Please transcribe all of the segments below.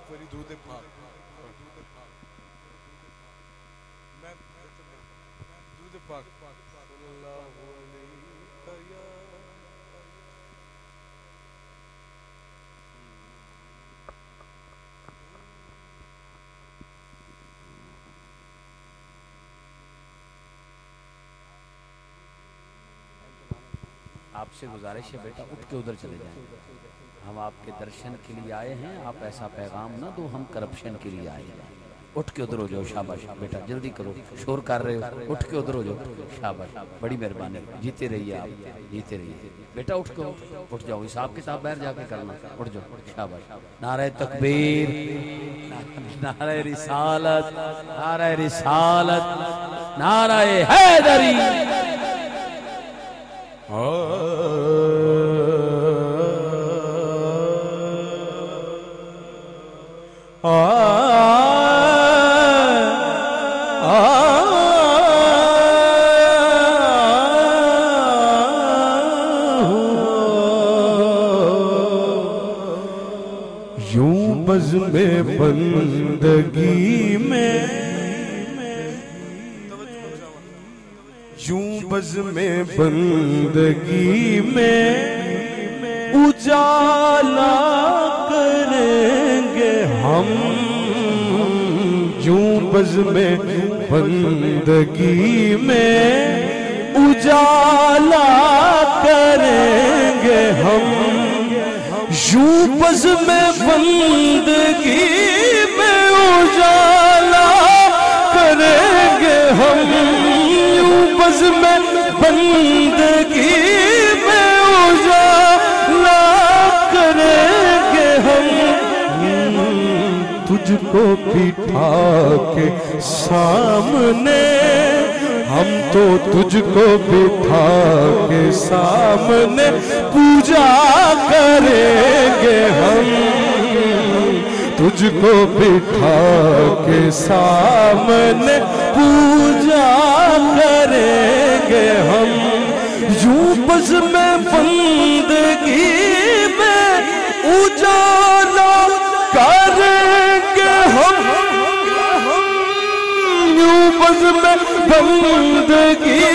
بری دودھ پاک میں دودھ پاک صلی اللہ علیہ یا آپ سے گزارش ہے بیٹا اٹھ کے ادھر چلے جائیں، ہم آپ کے درشن کے لیے آئے ہیں، آپ ایسا پیغام نہ دو ہم کرپشن کے لیے آئے ہیں۔ اٹھ کے ادھر ہو جاؤ، شاباش بیٹا جلدی کرو، شور کر رہے ہو، اٹھ کے ادھر ہو جاؤ، شاباش بڑی مہربانی، جیتے رہیے آپ، جیتے رہیے بیٹا، اٹھ کے اٹھ جاؤ، حساب کتاب باہر جا کے کرنا، اٹھ جاؤ، شاباش، نعرہ تکبیر، نعرہ رسالت، نعرہ رسالت، نعرہ حیدری۔ یوں بزم بندگی میں، یوں بزم بندگی میں اجالا کریں گے ہم، یوں بزم بندگی میں اجالا کریں گے ہم، یوں بزم بندگی میں اجالا کریں گے ہم، یوں بزم بندگی میں اجالا کریں گے ہم، تجھ کو بٹھا کے سامنے، ہم تو تجھ کو بٹھا کے سامنے پوجا کریں گے ہم، تجھ کو بٹھا کے سامنے پوجا کریں گے ہم، یوں بزم بندگی میں اجالا کریں گے ہم، یوں بزم بندگی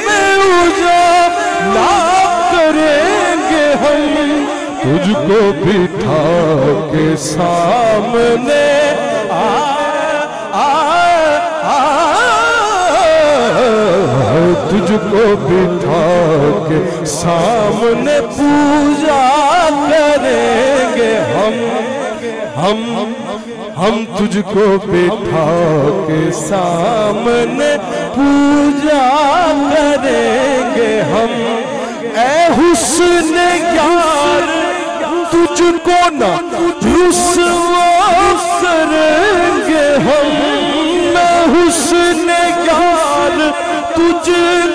میں اجالا کریں گے ہم، تجھ کو بٹھا کے سامنے تجھ کو بٹھا کے سامنے پوجا کریں گے ہم تجھ کو بٹھا کے سامنے پوجا کریں گے ہم، اے حسن یار تجھ کو نہ رسوا کریں گے ہم، اے حسن یار تجھ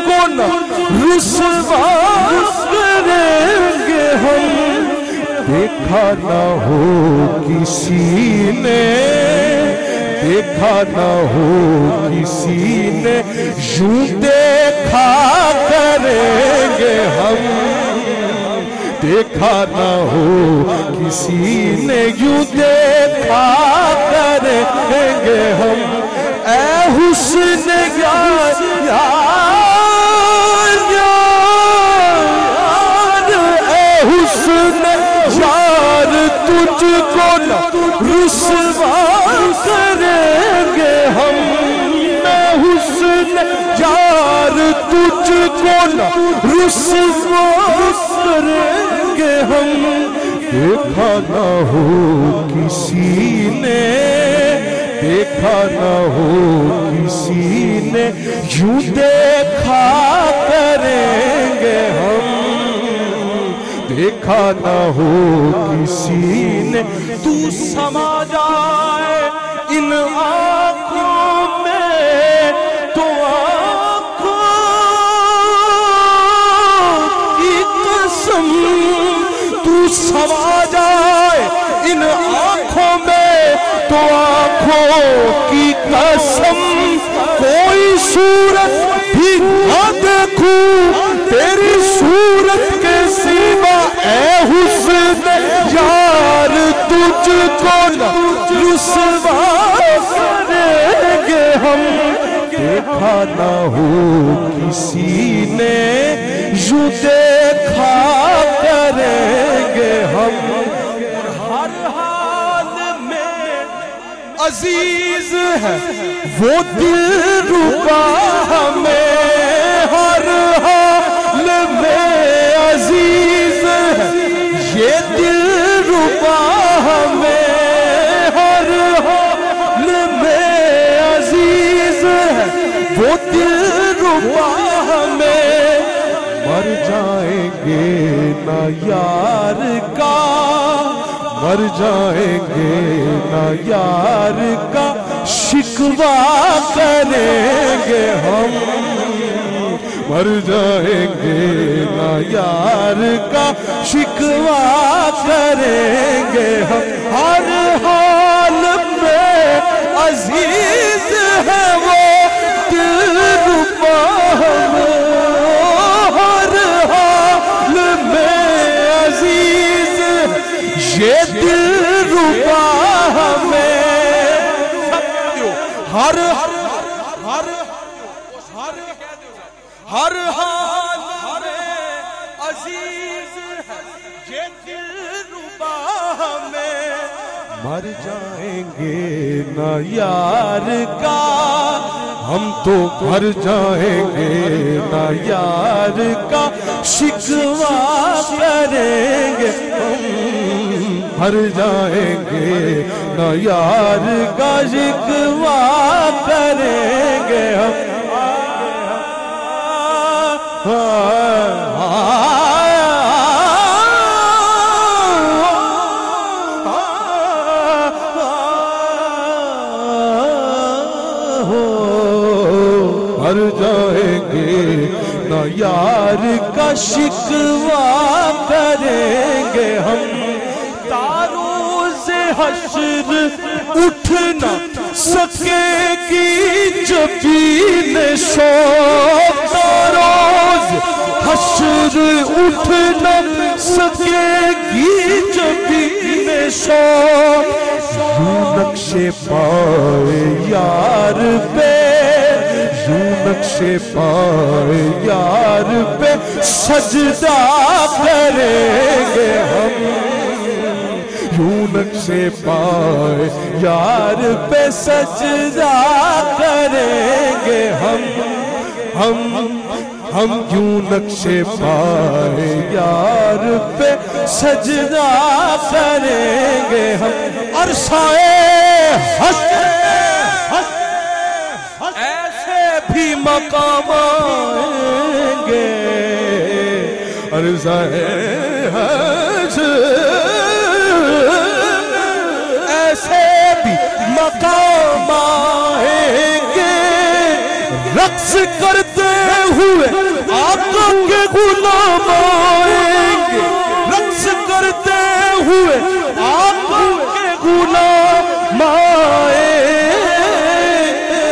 کو نہ رسوا کریں گے ہم، دیکھا نہ ہو کسی نے، دیکھا نہ ہو کسی نے، یوں دیکھا کریں گے ہم، دیکھا نہ ہو کسی نے، یوں دیکھا کریں گے ہم، اے حسن یار اے حسن یار تجھ کو نہ رسوا کریں گے ہم، اے حسن یار تجھ کو نہ رسوا کریں گے ہم، دیکھا نہ ہو کسی نے، دیکھا نہ ہو کسی نے، یوں دیکھا کریں گے ہم، دیکھا نہ ہو کسی نے، تو سما جائے ان آنکھوں میں تو آنکھوں کی قسم، تو سما جائے ان آنکھوں میں تو آنکھوں کی قسم، کوئی صورت بھی نہ دیکھوں تیری صورت کے سوا، اے حسن یار تجھ کو رسوا کریں گے ہم دیکھا نہ ہو کسی نے یوں دیکھا کریں گے ہم ہر حال میں عزیز ہے وہ دلربا ہمیں ہر حال میں عزیز ہے یہ دلربا ہمیں ہر حال میں عزیز ہے وہ دلربا ہمیں مر جائیں گے نہ یار کا مر جائیں گے نہ یار کا شکوہ کریں گے ہم مر جائیں گے نہ یار کا شکوہ کریں گے ہم ہر حال میں عزیز ہے وہ دلربا ہمیں ہر حال میں عزیز یہ دلربا ہمیں ہر حال میں عزیز ہے یہ دلربا ہمیں مر جائیں گے نہ یار کا ہم تو مر جائیں گے نہ یار کا شکوہ کریں گے ہم مر جائیں گے نہ یار کا شکوہ کریں گے ہم مر جائیں گے نہ یار کا شکوہ کریں گے ہم تاروں سے حشر اٹھ نہ سکے گی جبین شوق تاروں سے حشر اٹھ نہ سکے گی جبین شوق یوں نقش پائے یار پہ یوں نقش پائے یار پہ سجدہ کریں گے ہم یوں نقش پائے یار پہ سجدہ کریں گے ہم یوں نقش پائے یار پہ سجدہ کریں گے ہم عرصائے ایسے بھی مقام آئیں گے عرصائے ایسے بھی مقام آئیں گے رقص کرتے ہوئے آقا کے غلام آئیں گے رقص کرتے ہوئے آقا کے غلام آئیں گے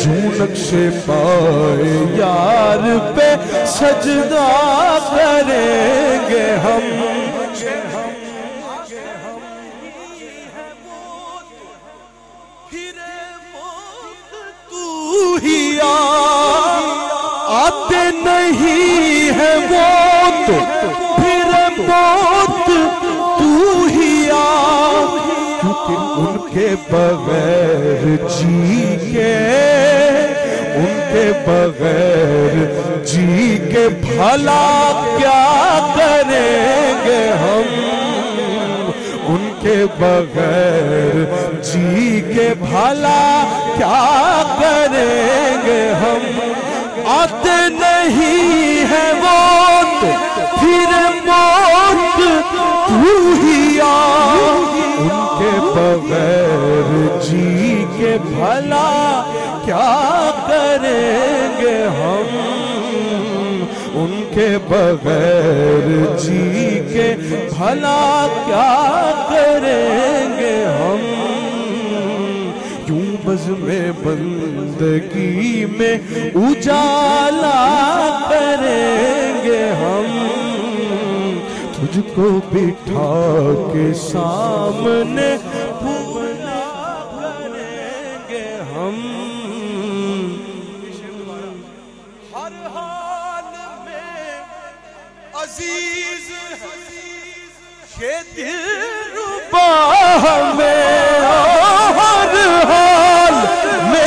یوں نقش پائے یار پہ سجدہ کریں گے ہم آتے نہیں ہے وہ تو پھر موت تو ہی آ کیونکہ ان کے بغیر جی کے ان کے بغیر جی کے بھلا کیا کریں گے ہم ان کے بغیر جی کے بھلا کیا کریں گے ہم آتے نہیں ہے وہ تو پھر موت تو ہی آ ان کے بغیر جی کے بھلا کیا کریں گے ہم ان کے بغیر جی کے بھلا کیا کریں گے ہم یوں بزم بندگی میں اجالا کریں گے ہم تجھ کو بٹھا کے سامنے بھولا کریں گے ہم ہر حال میں عزیز یہ دلربا ہمیں ہر حال میں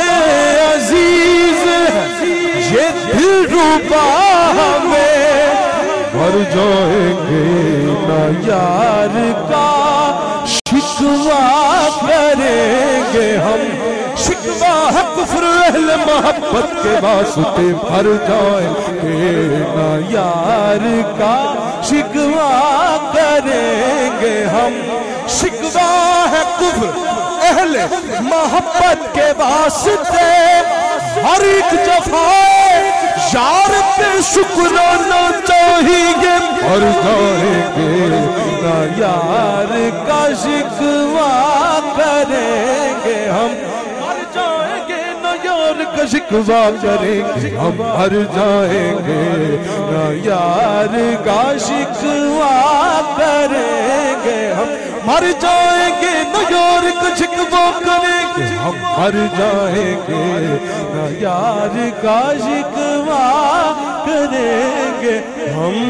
عزیز یہ دلربا ہمیں مر جائیں گے نہ یار کا شکوہ کریں گے ہم شکوہ ہے کفر اہل محبت کے واسطے مر جائیں گے نہ یار کا شکوہ کریں گے ہم شکوہ ہے کفر اہل محبت کے واسطے ہر ایک جفائے یار پہ شکرانا چاہیے مر جائیں گے نہ یار کا شکوہ کریں گے ہم مر جائیں گے نہ یار کا شکوہ کریں گے ہم مر جائیں گے نہ یار کا شکوہ کریں گے ہم مر جائیں گے نہ یار کا شکوہ کریں گے ہم مر جائیں گے نہ یار کا شکوہ کریں گے ہم